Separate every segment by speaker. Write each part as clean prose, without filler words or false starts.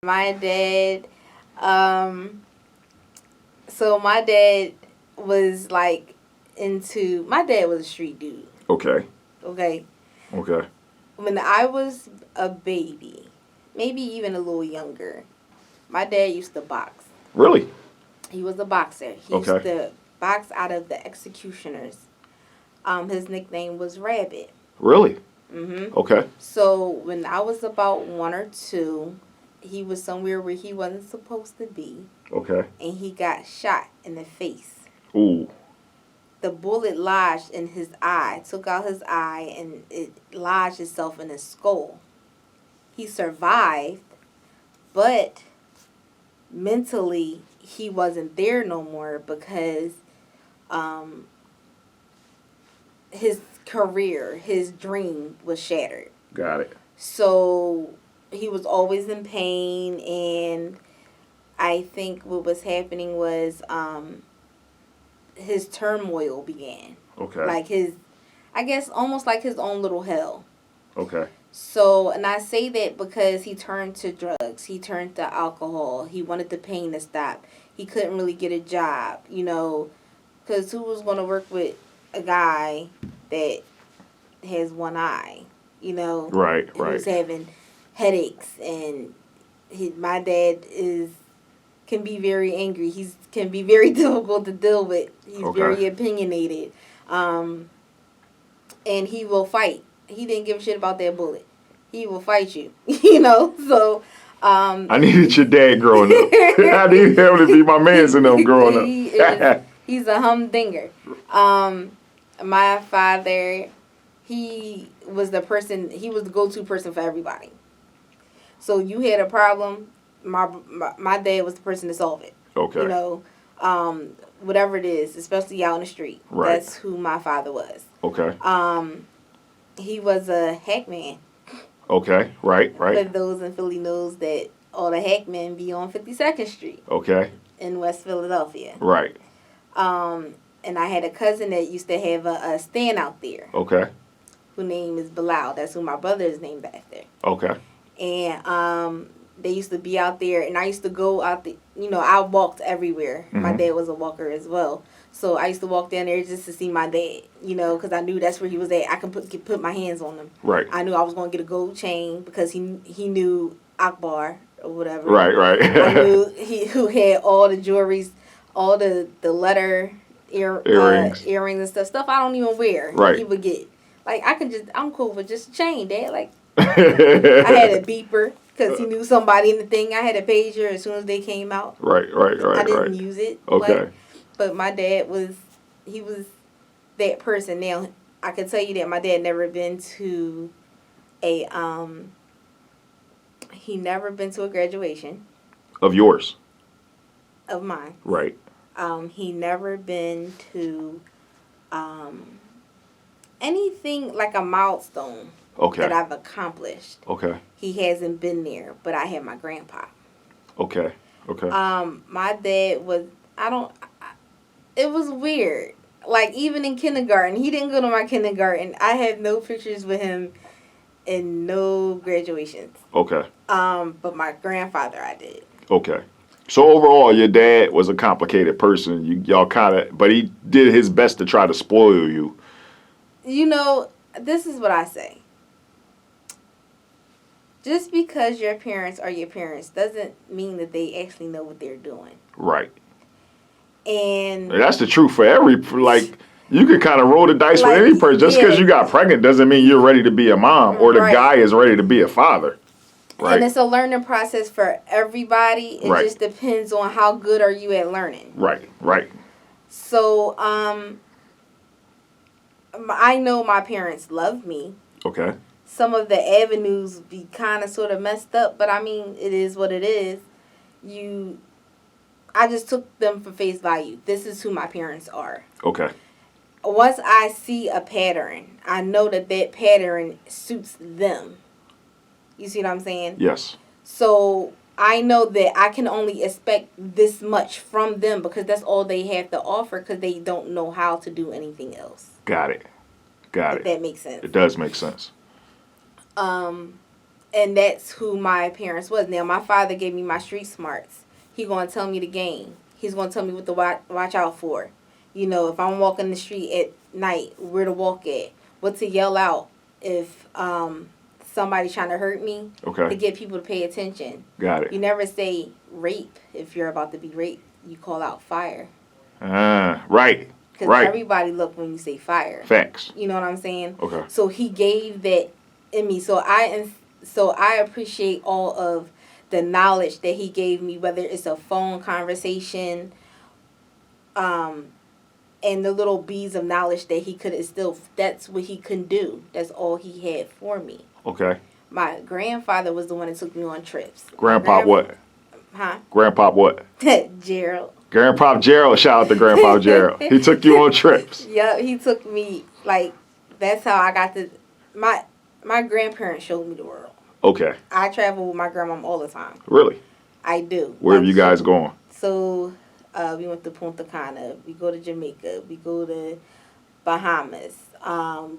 Speaker 1: My dad, um, so my dad was like my dad was a street dude.
Speaker 2: Okay.
Speaker 1: Okay.
Speaker 2: Okay.
Speaker 1: When I was a baby, maybe even a little younger, my dad used to box.
Speaker 2: Really?
Speaker 1: He was a boxer. He used to box out of the executioners. His nickname was Rabbit.
Speaker 2: Really?
Speaker 1: Mm-hmm.
Speaker 2: Okay.
Speaker 1: So when I was about 1 or 2, he was somewhere where he wasn't supposed to be.
Speaker 2: Okay.
Speaker 1: And he got shot in the face.
Speaker 2: Ooh.
Speaker 1: The bullet lodged in his eye, took out his eye, and it lodged itself in his skull. He survived, but mentally he wasn't there no more because his career, his dream was shattered.
Speaker 2: Got it.
Speaker 1: So he was always in pain, and I think what was happening was his turmoil began.
Speaker 2: Okay.
Speaker 1: Like I guess almost like his own little hell.
Speaker 2: Okay.
Speaker 1: So, and I say that because he turned to drugs. He turned to alcohol. He wanted the pain to stop. He couldn't really get a job, because who was going to work with a guy that has one eye,
Speaker 2: Right.
Speaker 1: who's having headaches, and my dad can be very angry. He can be very difficult to deal with. He's very opinionated, and he will fight. He didn't give a shit about that bullet. He will fight you, So,
Speaker 2: I needed your dad growing up. I needed him to be my man's in them growing up.
Speaker 1: He's a humdinger. My father, he was the go-to person for everybody. So you had a problem, my dad was the person to solve it.
Speaker 2: Okay.
Speaker 1: Whatever it is, especially out in the street.
Speaker 2: Right.
Speaker 1: That's who my father was.
Speaker 2: Okay.
Speaker 1: He was a hack man.
Speaker 2: Okay. Right.
Speaker 1: For those in Philly knows that all the hack men be on 52nd Street.
Speaker 2: Okay.
Speaker 1: In West Philadelphia.
Speaker 2: Right.
Speaker 1: And I had a cousin that used to have a stand out there.
Speaker 2: Okay.
Speaker 1: Whose name is Bilal. That's who my brother is named after.
Speaker 2: Okay.
Speaker 1: And they used to be out there, and I used to go out the. I walked everywhere. Mm-hmm. My dad was a walker as well, so I used to walk down there just to see my dad. Because I knew that's where he was at. I can put my hands on him.
Speaker 2: Right.
Speaker 1: I knew I was going to get a gold chain because he knew Akbar or whatever.
Speaker 2: Right. Right.
Speaker 1: I knew who had all the jewelries, all the leather earrings and stuff I don't even wear.
Speaker 2: Right.
Speaker 1: He would get I'm cool with just a chain, Dad. Like I had a beeper. Because he knew somebody in the thing. I had a pager as soon as they came out.
Speaker 2: Right.
Speaker 1: I didn't use it.
Speaker 2: Okay.
Speaker 1: But my dad was that person. Now, I can tell you that my dad never been to a graduation.
Speaker 2: Of yours?
Speaker 1: Of mine.
Speaker 2: Right.
Speaker 1: He never been to anything like a milestone.
Speaker 2: Okay.
Speaker 1: That I've accomplished.
Speaker 2: Okay.
Speaker 1: He hasn't been there, but I had my grandpa.
Speaker 2: Okay.
Speaker 1: My dad was, it was weird. Like, even in kindergarten, he didn't go to my kindergarten. I have no pictures with him and no graduations.
Speaker 2: Okay.
Speaker 1: But my grandfather, I did.
Speaker 2: Okay. So overall, your dad was a complicated person. But he did his best to try to spoil you.
Speaker 1: This is what I say. Just because your parents are your parents doesn't mean that they actually know what they're doing.
Speaker 2: Right.
Speaker 1: And
Speaker 2: that's the truth for you can kind of roll the dice with any person. Just because you got pregnant doesn't mean you're ready to be a mom or the guy is ready to be a father. Right.
Speaker 1: And it's a learning process for everybody. It just depends on how good are you at learning.
Speaker 2: Right.
Speaker 1: So, I know my parents love me.
Speaker 2: Okay.
Speaker 1: Some of the avenues be kind of sort of messed up, but I mean, it is what it is. I just took them for face value. This is who my parents are.
Speaker 2: Okay.
Speaker 1: Once I see a pattern, I know that pattern suits them. You see what I'm saying?
Speaker 2: Yes.
Speaker 1: So I know that I can only expect this much from them because that's all they have to offer because they don't know how to do anything else.
Speaker 2: Got it.
Speaker 1: If that makes sense.
Speaker 2: It does make sense.
Speaker 1: And that's who my parents was. Now, my father gave me my street smarts. He going to tell me the game. He's going to tell me what to watch out for. You know, if I'm walking the street at night, where to walk at, what to yell out if somebody's trying to hurt me, to get people to pay attention.
Speaker 2: Got it.
Speaker 1: You never say rape if you're about to be raped. You call out fire.
Speaker 2: Right.
Speaker 1: Because everybody look when you say fire.
Speaker 2: Facts.
Speaker 1: You know what I'm saying?
Speaker 2: Okay.
Speaker 1: So he gave that in me. So I appreciate all of the knowledge that he gave me, whether it's a phone conversation, and the little beads of knowledge that he could instill. That's what he couldn't do. That's all he had for me.
Speaker 2: Okay.
Speaker 1: My grandfather was the one that took me on trips.
Speaker 2: Grandpa what?
Speaker 1: Huh?
Speaker 2: Grandpa what?
Speaker 1: Gerald.
Speaker 2: Grandpa Gerald. Shout out to Grandpa Gerald. He took you on trips.
Speaker 1: Yeah, he took me, like, that's how I got to, my grandparents showed me the world.
Speaker 2: Okay.
Speaker 1: I travel with my grandmom all the time.
Speaker 2: Really?
Speaker 1: I do.
Speaker 2: Where have you guys gone?
Speaker 1: So, we went to Punta Cana. We go to Jamaica. We go to Bahamas.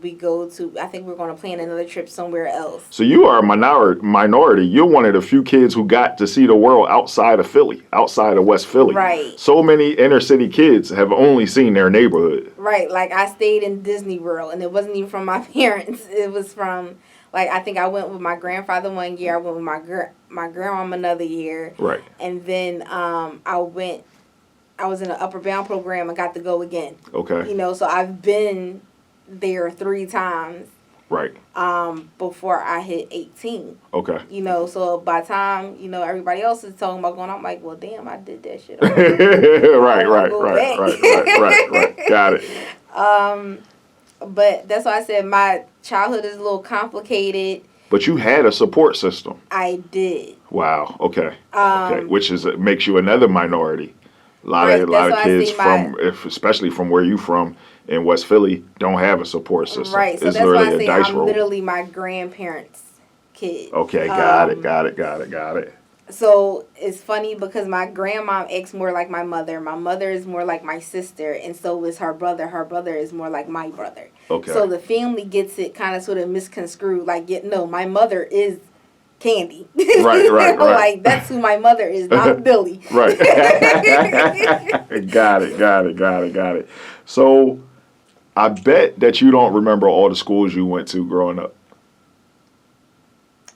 Speaker 1: We go to, I think we're going to plan another trip somewhere else.
Speaker 2: So you are a minority. You're one of the few kids who got to see the world outside of Philly, outside of West Philly.
Speaker 1: Right.
Speaker 2: So many inner city kids have only seen their neighborhood.
Speaker 1: Right. Like, I stayed in Disney World, and it wasn't even from my parents. It was from, like, I think I went with my grandfather one year. I went with my grandmom another year.
Speaker 2: Right.
Speaker 1: And then I was in an Upper Bound program and got to go again.
Speaker 2: Okay.
Speaker 1: You know, so I've been there 3 times.
Speaker 2: Right.
Speaker 1: Before I hit 18.
Speaker 2: Okay.
Speaker 1: You know, so by the time, you know, everybody else is talking about going, I'm like, well, damn, I did that shit.
Speaker 2: right. Got it.
Speaker 1: But that's why I said my childhood is a little complicated.
Speaker 2: But you had a support system.
Speaker 1: I did.
Speaker 2: Wow. Okay. Okay. Which makes you another minority. A lot of kids especially from where you from in West Philly, don't have a support system.
Speaker 1: Right. So
Speaker 2: it's
Speaker 1: that's why I
Speaker 2: literally
Speaker 1: say I'm
Speaker 2: roll.
Speaker 1: literally my grandparents' kid.
Speaker 2: Okay. Got it.
Speaker 1: So it's funny because my grandmom acts more like my mother. My mother is more like my sister, and so is her brother. Her brother is more like my brother.
Speaker 2: Okay.
Speaker 1: So the family gets it kind of sort of misconstrued. Like, no, my mother is Candy.
Speaker 2: Right.
Speaker 1: Like, that's who my mother is, not Billy.
Speaker 2: Right. Got it. So I bet that you don't remember all the schools you went to growing up.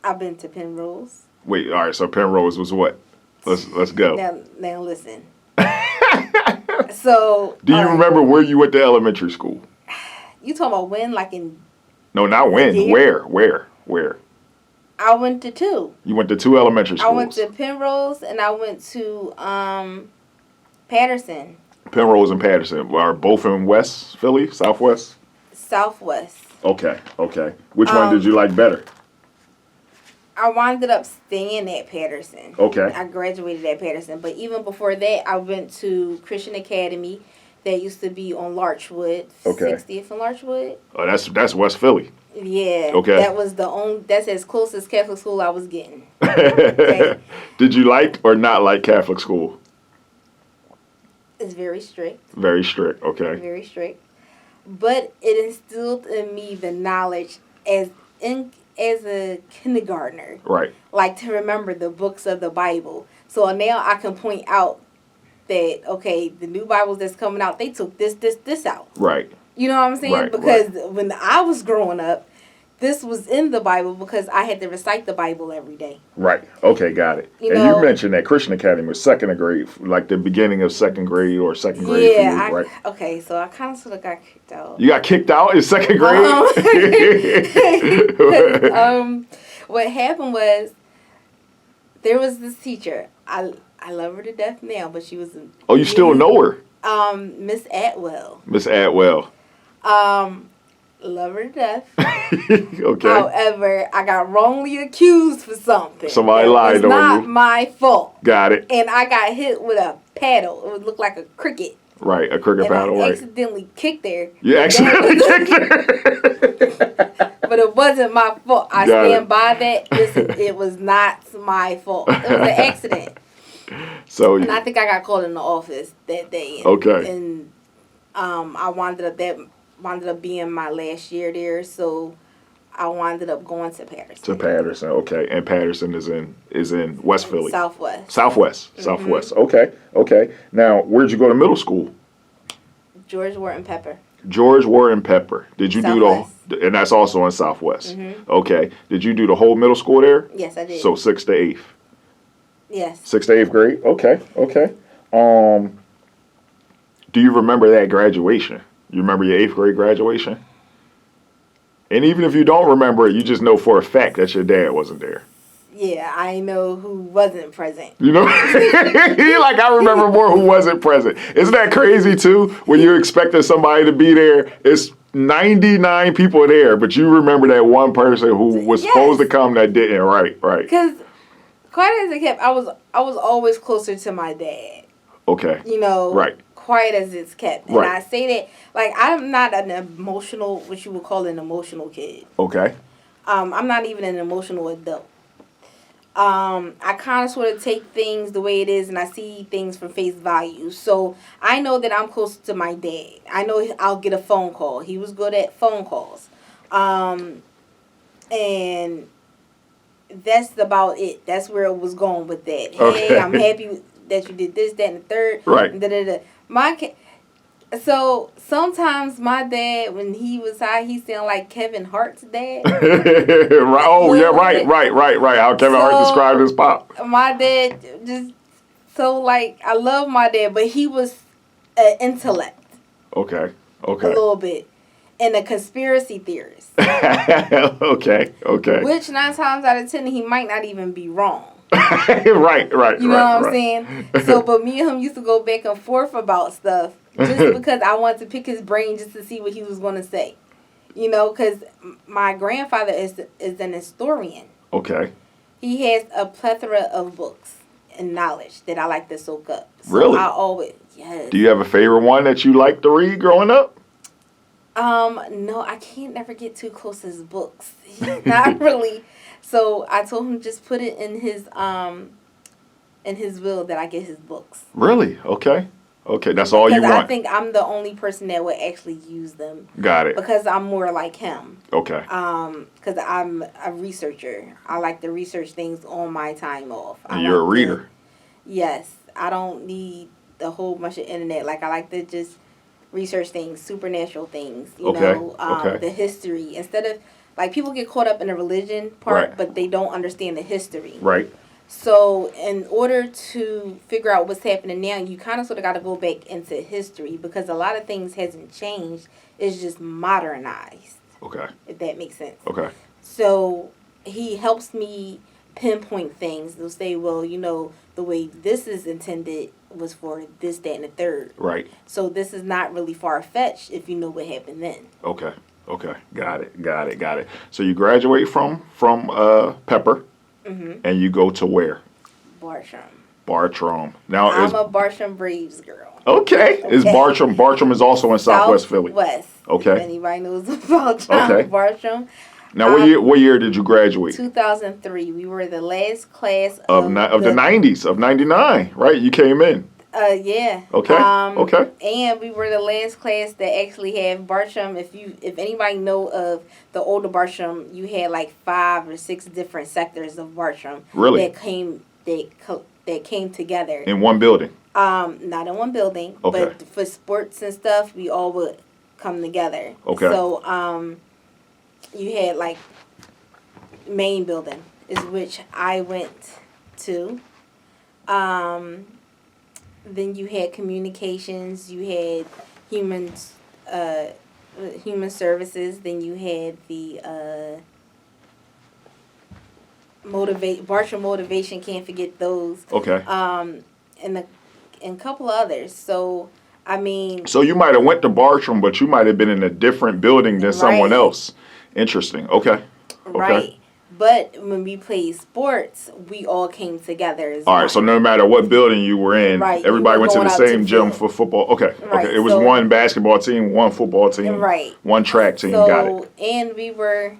Speaker 1: I've been to Penrose.
Speaker 2: Wait, all right. So Penrose was what? Let's go.
Speaker 1: Now listen. So.
Speaker 2: Do you remember where you went to elementary school?
Speaker 1: You talking about when? Like in.
Speaker 2: No, not when. Where?
Speaker 1: I went to 2.
Speaker 2: You went to 2 elementary schools.
Speaker 1: I went to Penrose and I went to Patterson.
Speaker 2: Penrose and Patterson are both in West Philly, Southwest?
Speaker 1: Southwest.
Speaker 2: Okay. Which one did you like better?
Speaker 1: I wound up staying at Patterson.
Speaker 2: Okay.
Speaker 1: I graduated at Patterson. But even before that, I went to Christian Academy that used to be on Larchwood.
Speaker 2: Okay.
Speaker 1: 60th and Larchwood.
Speaker 2: Oh, that's West Philly.
Speaker 1: Yeah.
Speaker 2: Okay.
Speaker 1: That was that's as close as Catholic school I was getting. Okay.
Speaker 2: Did you like or not like Catholic school?
Speaker 1: It's very strict.
Speaker 2: Very strict, okay.
Speaker 1: Very strict. But it instilled in me the knowledge as a kindergartner.
Speaker 2: Right.
Speaker 1: Like to remember the books of the Bible. So now I can point out that, okay, the new Bibles that's coming out, they took this out.
Speaker 2: Right.
Speaker 1: You know what I'm saying?
Speaker 2: Right,
Speaker 1: because when I was growing up, this was in the Bible because I had to recite the Bible every day. Right.
Speaker 2: Okay, got it. You mentioned that Christian Academy was second grade, like the beginning of second grade or second grade.
Speaker 1: Yeah.
Speaker 2: Right?
Speaker 1: Okay, so I kind of sort of got kicked out.
Speaker 2: You got kicked out in second grade?
Speaker 1: What happened was there was this teacher. I love her to death now, but she was.
Speaker 2: Oh, you still know her?
Speaker 1: Miss Atwell.
Speaker 2: Miss Atwell.
Speaker 1: Love her to death.
Speaker 2: Okay.
Speaker 1: However, I got wrongly accused for something.
Speaker 2: Somebody lied on you. It's
Speaker 1: not my fault.
Speaker 2: Got it.
Speaker 1: And I got hit with a paddle. It would look like a cricket.
Speaker 2: Right, a cricket paddle,
Speaker 1: I
Speaker 2: right.
Speaker 1: accidentally kicked her.
Speaker 2: You accidentally kicked her?
Speaker 1: But it wasn't my fault. I stand by that. Listen, it was not my fault. It was an accident. And I think I got called in the office that day.
Speaker 2: Okay.
Speaker 1: And I wound up being my last year there. So I winded up going to Patterson.
Speaker 2: To Patterson, okay. And Patterson is in West Philly.
Speaker 1: Southwest.
Speaker 2: Southwest. Okay. Now, where'd you go to middle school?
Speaker 1: George Wharton Pepper.
Speaker 2: George Wharton Pepper. Did you
Speaker 1: Southwest.
Speaker 2: and that's also in Southwest. Okay. Did you do the whole middle school there?
Speaker 1: Yes, I did.
Speaker 2: So 6th to 8th.
Speaker 1: Yes.
Speaker 2: 6th to 8th grade. Okay. Do you remember that graduation? You remember your 8th grade graduation? And even if you don't remember it, you just know for a fact that your dad wasn't there.
Speaker 1: Yeah, I know who wasn't present.
Speaker 2: You know, like I remember more who wasn't present. Isn't that crazy too? When you're expecting somebody to be there, it's 99 people there, but you remember that one person who was supposed to come that didn't. Right.
Speaker 1: Because quiet as it kept, I was always closer to my dad.
Speaker 2: Okay.
Speaker 1: You know.
Speaker 2: Right.
Speaker 1: Quiet as it's kept. And
Speaker 2: right.
Speaker 1: I say that, like, I'm not an emotional, what you would call an emotional kid.
Speaker 2: Okay.
Speaker 1: I'm not even an emotional adult. I kind of sort of take things the way it is, and I see things from face value. So I know that I'm close to my dad. I know I'll get a phone call. He was good at phone calls. And that's about it. That's where it was going with that. Hey, I'm happy that you did this, that, and the third.
Speaker 2: Right.
Speaker 1: So sometimes my dad, when he was high, he sounded like Kevin Hart's dad.
Speaker 2: Right. Oh, yeah, right. How Kevin Hart described his pop.
Speaker 1: My dad I love my dad, but he was an intellect.
Speaker 2: Okay.
Speaker 1: A little bit. And a conspiracy theorist.
Speaker 2: Okay.
Speaker 1: Which 9 times out of 10, he might not even be wrong.
Speaker 2: Right.
Speaker 1: You know what I'm saying? So, but me and him used to go back and forth about stuff just because I wanted to pick his brain just to see what he was going to say. You know, because my grandfather is an historian.
Speaker 2: Okay.
Speaker 1: He has a plethora of books and knowledge that I like to soak up. So
Speaker 2: Really?
Speaker 1: Yes.
Speaker 2: Do you have a favorite one that you liked to read growing up?
Speaker 1: No, I can't never get too close to his books. Not really. So I told him just put it in his will that I get his books.
Speaker 2: Really? Okay. That's all you want.
Speaker 1: Because I think I'm the only person that would actually use them.
Speaker 2: Got it.
Speaker 1: Because I'm more like him.
Speaker 2: Okay.
Speaker 1: Because I'm a researcher. I like to research things on my time off.
Speaker 2: And you're a reader.
Speaker 1: Yes. I don't need a whole bunch of internet. Like, I like to just research things, supernatural things, you know, the history. Instead of, like, people get caught up in the religion part, but they don't understand the history.
Speaker 2: Right.
Speaker 1: So in order to figure out what's happening now, you kind of sort of got to go back into history because a lot of things hasn't changed. It's just modernized.
Speaker 2: Okay.
Speaker 1: If that makes sense.
Speaker 2: Okay.
Speaker 1: So he helps me pinpoint things. They'll say, well, you know, the way this is intended was for this, that, and the third.
Speaker 2: Right.
Speaker 1: So this is not really far-fetched if you know what happened then.
Speaker 2: Okay. Got it. So you graduate from Pepper. Mm-hmm. And you go to where? Bartram. Now
Speaker 1: I'm a Bartram Braves girl.
Speaker 2: Okay. Is Bartram is also in Southwest Philly.
Speaker 1: West.
Speaker 2: Okay.
Speaker 1: If anybody knows about Bartram.
Speaker 2: Now what year did you graduate?
Speaker 1: 2003. We were the last class
Speaker 2: of the 90s of 99, right? You came in.
Speaker 1: Yeah.
Speaker 2: Okay. Okay.
Speaker 1: And we were the last class that actually had Bartram. If anybody know of the older Bartram, you had like 5 or 6 different sectors of Bartram.
Speaker 2: Really?
Speaker 1: That came together
Speaker 2: in one building.
Speaker 1: Not in one building,
Speaker 2: okay.
Speaker 1: But for sports and stuff, we all would come together.
Speaker 2: Okay.
Speaker 1: So you had like main building is which I went to. Then you had communications, you had human services, then you had the Bartram Motivation, can't forget those.
Speaker 2: Okay.
Speaker 1: And a couple of others. So I mean.
Speaker 2: So you might have went to Bartram, but you might have been in a different building than someone else. Interesting. Okay.
Speaker 1: Right. But when we played sports, we all came together.
Speaker 2: All right, so no matter what building you were in, everybody went to the same gym for football. Okay,
Speaker 1: right.
Speaker 2: Okay. It was one basketball team, one football team, one track team. Got it.
Speaker 1: And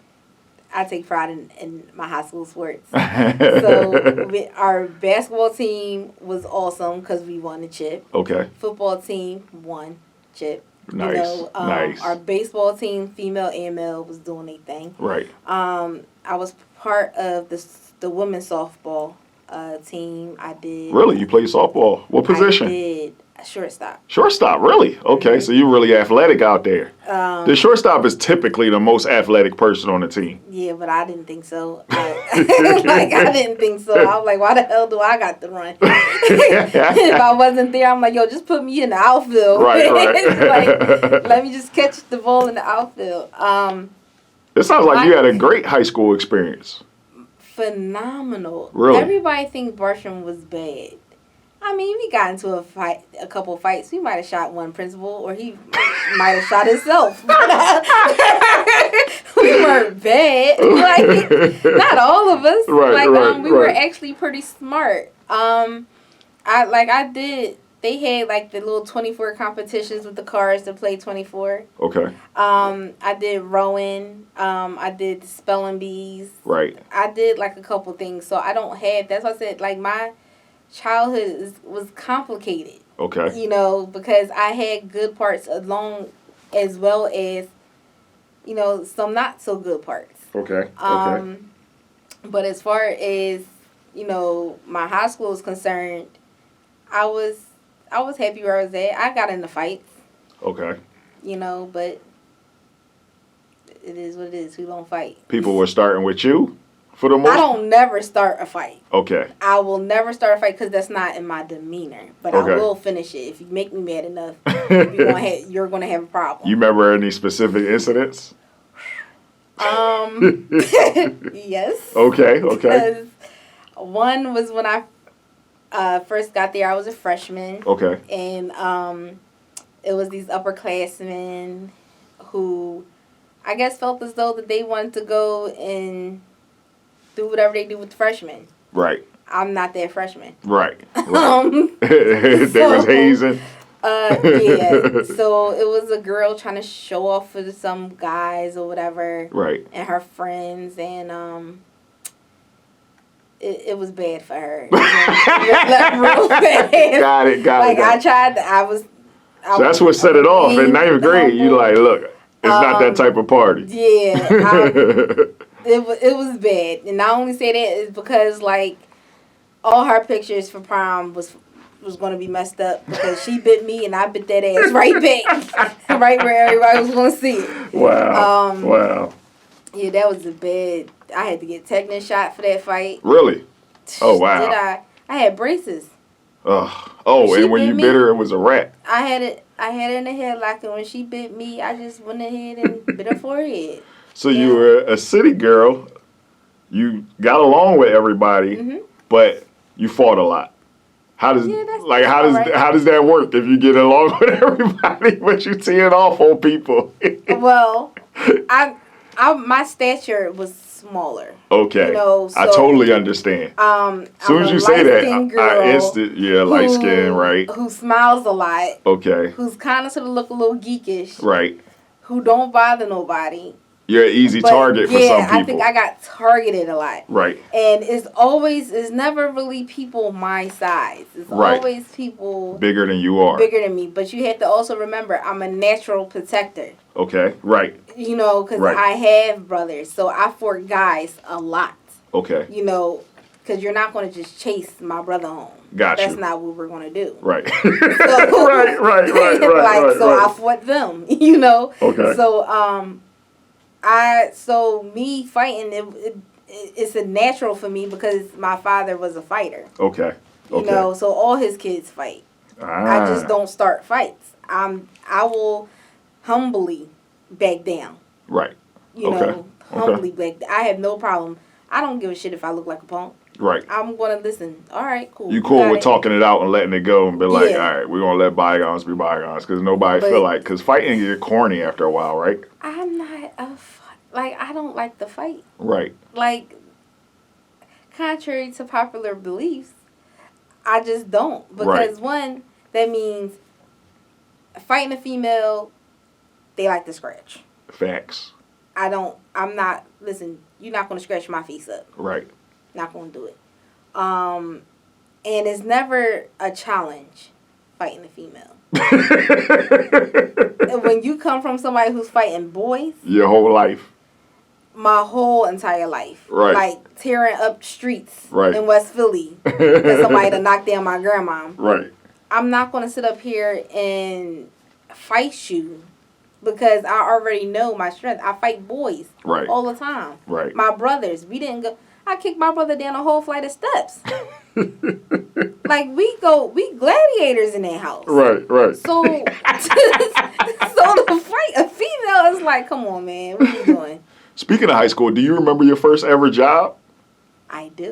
Speaker 1: I take pride in my high school sports. So our basketball team was awesome because we won the chip.
Speaker 2: Okay.
Speaker 1: Football team won chip.
Speaker 2: Nice. Nice.
Speaker 1: Our baseball team, female and male, was doing their thing.
Speaker 2: Right.
Speaker 1: I was part of the women's softball team. I did.
Speaker 2: Really? You played softball? What position?
Speaker 1: I did shortstop.
Speaker 2: Shortstop, really? Okay, so you're really athletic out there. The shortstop is typically the most athletic person on the team.
Speaker 1: Yeah, but I didn't think so. I didn't think so. I was like, why the hell do I got to run? If I wasn't there, I'm like, yo, just put me in the outfield.
Speaker 2: Right.
Speaker 1: Like, let me just catch the ball in the outfield.
Speaker 2: It sounds like you had a great high school experience.
Speaker 1: Phenomenal.
Speaker 2: Really?
Speaker 1: Everybody think Bartram was bad. I mean, we got into a couple fights. We might have shot one principal, or he might have shot himself. We weren't bad. Like, not all of us. We were actually pretty smart. They had like the little 24 competitions with the cars to play 24.
Speaker 2: Okay.
Speaker 1: I did rowing. I did spelling bees.
Speaker 2: Right.
Speaker 1: I did like a couple things. So I don't have, that's why I said, like, my childhood was complicated.
Speaker 2: Okay.
Speaker 1: Because I had good parts along as well as, some not so good parts.
Speaker 2: Okay.
Speaker 1: But as far as, my high school is concerned, I was happy where I was at. I got into fights.
Speaker 2: Okay.
Speaker 1: But it is what it is. We don't fight.
Speaker 2: People were starting with you for the most.
Speaker 1: I don't never start a fight.
Speaker 2: Okay.
Speaker 1: I will never start a fight because that's not in my demeanor. But I will finish it. If you make me mad enough, you're gonna have a problem.
Speaker 2: You remember any specific incidents?
Speaker 1: Yes.
Speaker 2: Okay.
Speaker 1: Because one was when I first got there. I was a freshman.
Speaker 2: Okay.
Speaker 1: And it was these upperclassmen who I guess felt as though that they wanted to go and do whatever they do with the freshmen.
Speaker 2: Right.
Speaker 1: I'm not that freshman.
Speaker 2: Right. They was hazing.
Speaker 1: Yeah. So it was a girl trying to show off for some guys or whatever.
Speaker 2: Right.
Speaker 1: And her friends, and it was bad for her. Real bad.
Speaker 2: Got it.
Speaker 1: So
Speaker 2: that's what set it off in 9th grade. You like, look, it's not that type of party.
Speaker 1: Yeah. It was bad. And I only say that is because, like, all her pictures for prom was going to be messed up because she bit me and I bit that ass right back. Right where everybody was going to see it.
Speaker 2: Wow. Wow.
Speaker 1: Yeah, that was a bad. I had to get tetanus shot for that fight.
Speaker 2: Really? Oh, wow.
Speaker 1: Did I? I had braces.
Speaker 2: And when you bit her, it was a rat.
Speaker 1: I had it in the headlock, and when she bit me, I just went ahead and bit her forehead.
Speaker 2: So you were a city girl. You got along with everybody, but you fought a lot. How does that work if you get along with everybody, but you teeing off on people?
Speaker 1: Well, my stature was smaller.
Speaker 2: Okay. So I totally understand. As soon as you say that, light skin, right?
Speaker 1: Who smiles a lot.
Speaker 2: Okay.
Speaker 1: Who's kind of sort of look a little geekish.
Speaker 2: Right.
Speaker 1: Who don't bother nobody.
Speaker 2: You're an easy target for some people.
Speaker 1: I think I got targeted a lot.
Speaker 2: Right.
Speaker 1: And it's never really people my size. It's always people
Speaker 2: bigger than you are.
Speaker 1: Bigger than me. But you have to also remember, I'm a natural protector.
Speaker 2: Okay. Right.
Speaker 1: Because I have brothers. So I fought guys a lot.
Speaker 2: Okay.
Speaker 1: Because you're not going to just chase my brother home.
Speaker 2: Gotcha.
Speaker 1: That's not what we're going to do.
Speaker 2: Right.
Speaker 1: So,
Speaker 2: right.
Speaker 1: I fought them,
Speaker 2: Okay.
Speaker 1: So me fighting, it's a natural for me because my father was a fighter.
Speaker 2: Okay.
Speaker 1: So all his kids fight. I just don't start fights. I will humbly back down.
Speaker 2: Right.
Speaker 1: Humbly back down. I have no problem. I don't give a shit if I look like a punk.
Speaker 2: Right.
Speaker 1: I'm going to listen. All right, cool.
Speaker 2: You cool with talking it out and letting it go and be like, all right, we're going to let bygones be bygones because because fighting get corny after a while, right?
Speaker 1: I'm not I don't like the fight.
Speaker 2: Right.
Speaker 1: Like, contrary to popular beliefs, I just don't. Because one, that means fighting a female, they like to scratch.
Speaker 2: Facts.
Speaker 1: Listen, you're not going to scratch my face up.
Speaker 2: Right.
Speaker 1: Not going to do it. And it's never a challenge fighting a female. And when you come from somebody who's fighting boys,
Speaker 2: your whole life,
Speaker 1: my whole entire life,
Speaker 2: right?
Speaker 1: Like tearing up streets
Speaker 2: right.
Speaker 1: in West Philly because somebody to knock down my grandma,
Speaker 2: right?
Speaker 1: I'm not gonna sit up here and fight you because I already know my strength. I fight boys
Speaker 2: right.
Speaker 1: all the time.
Speaker 2: Right.
Speaker 1: My brothers, we didn't go. I kicked my brother down a whole flight of steps. Like we gladiators in that house.
Speaker 2: Right, right.
Speaker 1: So, so to fight a female is like, come on, man, what are you doing?
Speaker 2: Speaking of high school, do you remember your first ever job?
Speaker 1: I do.